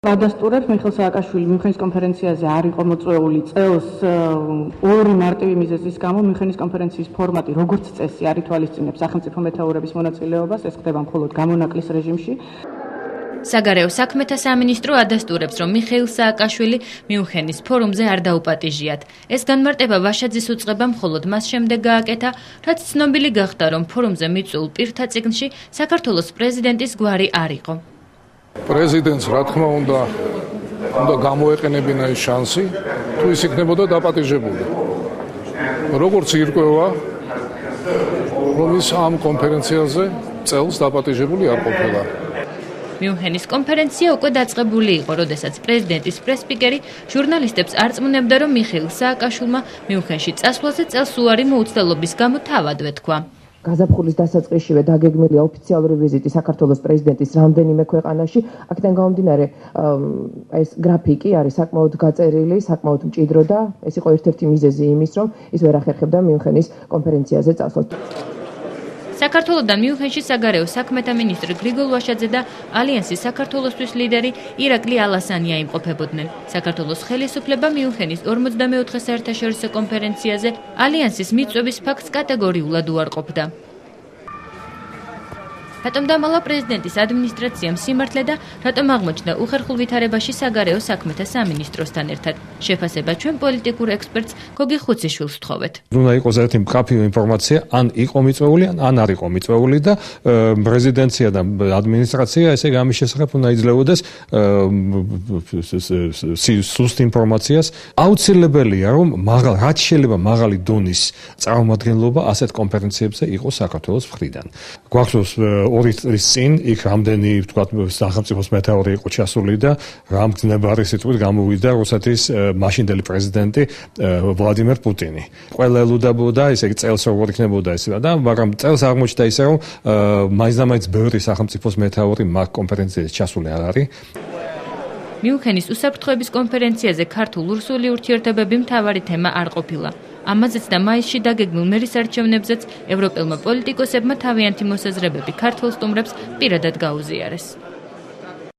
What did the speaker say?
Ადასტურებს მიხეილ სააკაშვილი მიუნხენის კონფერენციაზე არ იყო მოწვეული წელს ორი მარტივი მიზეზის გამო მიუნხენის კონფერენციის ფორმატი როგორც წესი არ ითვალისწინებს სახელმწიფო მეთაურების მონაწილეობას, ეს ხდება მხოლოდ გამონაკლის რეჟიმში. საგარეო საქმეთა სამინისტრო ადასტურებს, რომ მიხეილ სააკაშვილი მიუნხენის ფორუმზე არ დაუპატიჟიათ. ეს განმარტება ვაშაძის უწყებამ მხოლოდ მას შემდეგ გააკეთა, რაც ცნობილი გახდა, რომ ფორუმზე მიწვეულ პირთა წიგნში საქართველოს პრეზიდენტის გვარი არ იყო. პრეზიდენტს რა თქმა უნდა გამოეყენებინა ეს შანსი, თუ ის იქნებოდა დაპატიჟებული. როგორც ირკვევა, რომ ის ამ კონფერენციაზე წელს დაპატიჟებული არ ყოფილა. მიუნხენის კონფერენცია უკვე დაწყებული იყო, როდესაც პრეზიდენტის პრესპიკერი ჟურნალისტებს არწმუნებდა, რომ მიხეილ სააკაშვილმა მიუნხენში წასვლაზე წელს უარი მოუცდელობის გამო თავადვე თქვა. გაზაფხულის დასაწყისშივე დაგეგმილია ოფიციალური ვიზიტი საქართველოს პრეზიდენტის რამდენიმე ქვეყანაში. აქედან გამომდინარე, ეს გრაფიკი არის საკმაოდ გაწერილი, საკმაოდ მჭიდრო და ეს იყო ერთ-ერთი მიზეზი იმის, რომ ის ვერ ახერხებდა მიუნხენის კონფერენციაზე წასვლას. საქართველოდან მიუნხენში საგარეო საქმეთა მინისტრი გრიგოლ ვაშაძე და ალიანსის საქართველოსთვის ლიდერი ირაკლი ალასანია იმყოფებოდნენ. საქართველოს ხელისუფლება მიუნხენის 44 საერთაშორისო კონფერენციაზე ალიანსის მიწვევის ფაქტს კატეგორიულად უარყოფდა. რატომ დამალა პრეზიდენტის ადმინისტრაციამ სიმართლე და რატომ აღმოჩნდა უხერხულ ვითარებაში საგარეო საქმეთა სამინისტროსთან ერთად? შეფასება ჩვენ პოლიტიკურ ექსპერტს გოგი ხუციშვილს ვთხოვეთ. უნდა იყოს ერთი მკაფიო ინფორმაცია, ან იყო მიწვეული, ან არ იყო მიწვეული და პრეზიდენცია და ადმინისტრაცია ესე ამის შესახებ უნდა იძლეოდეს სუსტ ინფორმაციას. აუცილებელია, რომ რაც შეიძლება მაღალი დონის წარმომადგენლობა ასეთ კონფერენციებზე იყოს საქართველოს მხრიდან. გვახსოვს ორი წლის წინ იქ რამდენი ვთქვათ სახელმწიფოს მეთაური იყო ჩასული და რამდენებარი სიტყვით გამოვიდა რუსეთის მაშინდელი პრეზიდენტი ვლადიმერ პუტინი. ყველა ელუდაბოდა, ესე იგი წელს როგორ იქნებოდა ეს და მაგრამ წელს აღმოჩნდა ისე რომ მაინც ბევრი სახელმწიფოს მეთაური მაგ კონფერენციაზე ჩასული არ არის. მიუნხენის უსაფრთხოების კონფერენციაზე ქართულ-რუსული ურთიერთობები მთავარი თემა არ ყოფილა. ამაზეც და მაისში დაგეგმილ მერის არჩევნებზეც ევროპელმა პოლიტიკოსებმა თავიანთი მოსაზრებები ქართველ სტუმრებს პირადად გაუზიარეს.